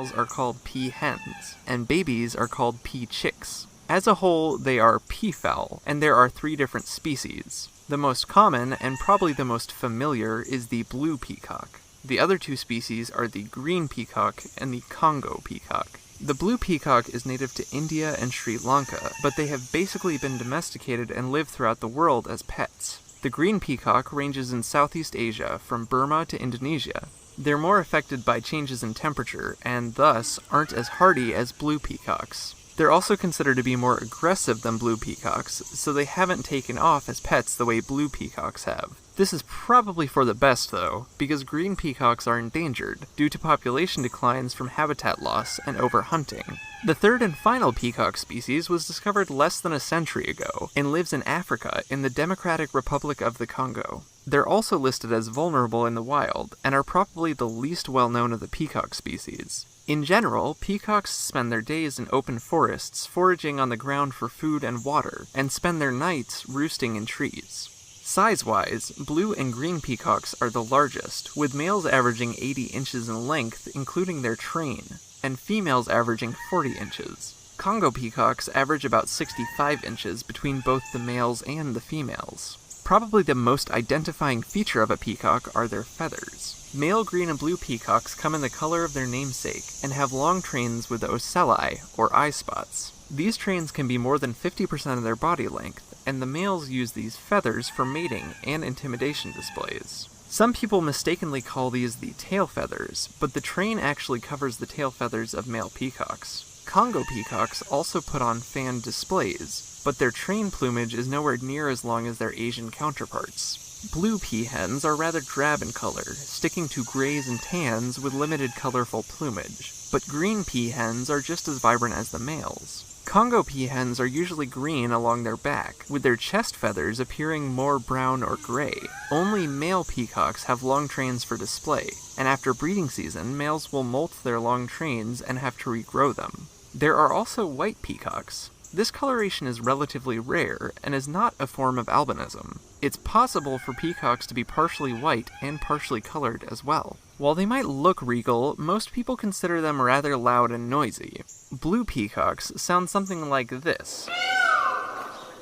females are called peahens, and babies are called peachicks. As a whole, they are peafowl, and there are 3 different species. The most common, and probably the most familiar, is the blue peacock. The other 2 species are the green peacock and the Congo peacock. The blue peacock is native to India and Sri Lanka, but they have basically been domesticated and live throughout the world as pets. The green peacock ranges in Southeast Asia, from Burma to Indonesia. They're more affected by changes in temperature, and thus aren't as hardy as blue peacocks. They're also considered to be more aggressive than blue peacocks, so they haven't taken off as pets the way blue peacocks have. This is probably for the best, though, because green peacocks are endangered due to population declines from habitat loss and overhunting. The 3rd and final peacock species was discovered less than a century ago and lives in Africa in the Democratic Republic of the Congo. They're also listed as vulnerable in the wild and are probably the least well-known of the peacock species. In general, peacocks spend their days in open forests foraging on the ground for food and water, and spend their nights roosting in trees. Size-wise, blue and green peacocks are the largest, with males averaging 80 inches in length, including their train, and females averaging 40 inches. Congo peacocks average about 65 inches between both the males and the females. Probably the most identifying feature of a peacock are their feathers. Male green and blue peacocks come in the color of their namesake, and have long trains with ocelli, or eye spots. These trains can be more than 50% of their body length, and the males use these feathers for mating and intimidation displays. Some people mistakenly call these the tail feathers, but the train actually covers the tail feathers of male peacocks. Congo peacocks also put on fan displays, but their train plumage is nowhere near as long as their Asian counterparts. Blue peahens are rather drab in color, sticking to grays and tans with limited colorful plumage, but green peahens are just as vibrant as the males. Congo peahens are usually green along their back, with their chest feathers appearing more brown or gray. Only male peacocks have long trains for display, and after breeding season, males will molt their long trains and have to regrow them. There are also white peacocks. This coloration is relatively rare, and is not a form of albinism. It's possible for peacocks to be partially white and partially colored as well. While they might look regal, most people consider them rather loud and noisy. Blue peacocks sound something like this,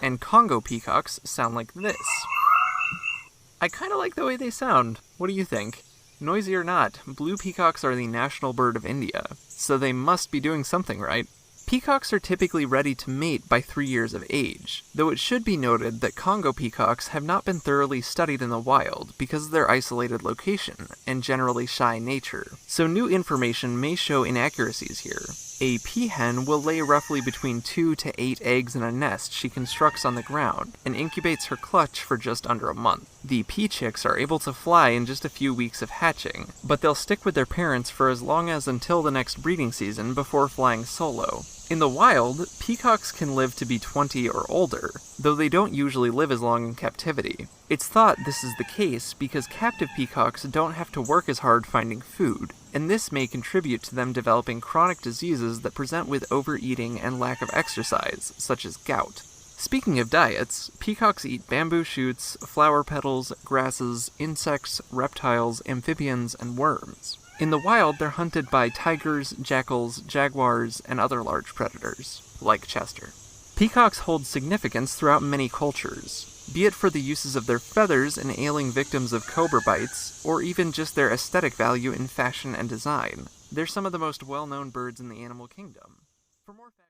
and Congo peacocks sound like this. I kinda like the way they sound. What do you think? Noisy or not, blue peacocks are the national bird of India, so they must be doing something right. Peacocks are typically ready to mate by 3 years of age, though it should be noted that Congo peacocks have not been thoroughly studied in the wild because of their isolated location and generally shy nature, so new information may show inaccuracies here. A peahen will lay roughly between 2 to 8 eggs in a nest she constructs on the ground, and incubates her clutch for just under a month. The peachicks are able to fly in just a few weeks of hatching, but they'll stick with their parents for as long as until the next breeding season before flying solo. In the wild, peacocks can live to be 20 or older, though they don't usually live as long in captivity. It's thought this is the case because captive peacocks don't have to work as hard finding food, and this may contribute to them developing chronic diseases that present with overeating and lack of exercise, such as gout. Speaking of diets, peacocks eat bamboo shoots, flower petals, grasses, insects, reptiles, amphibians, and worms. In the wild, they're hunted by tigers, jackals, jaguars, and other large predators, like Chester. Peacocks hold significance throughout many cultures, be it for the uses of their feathers in ailing victims of cobra bites, or even just their aesthetic value in fashion and design. They're some of the most well-known birds in the animal kingdom. For more facts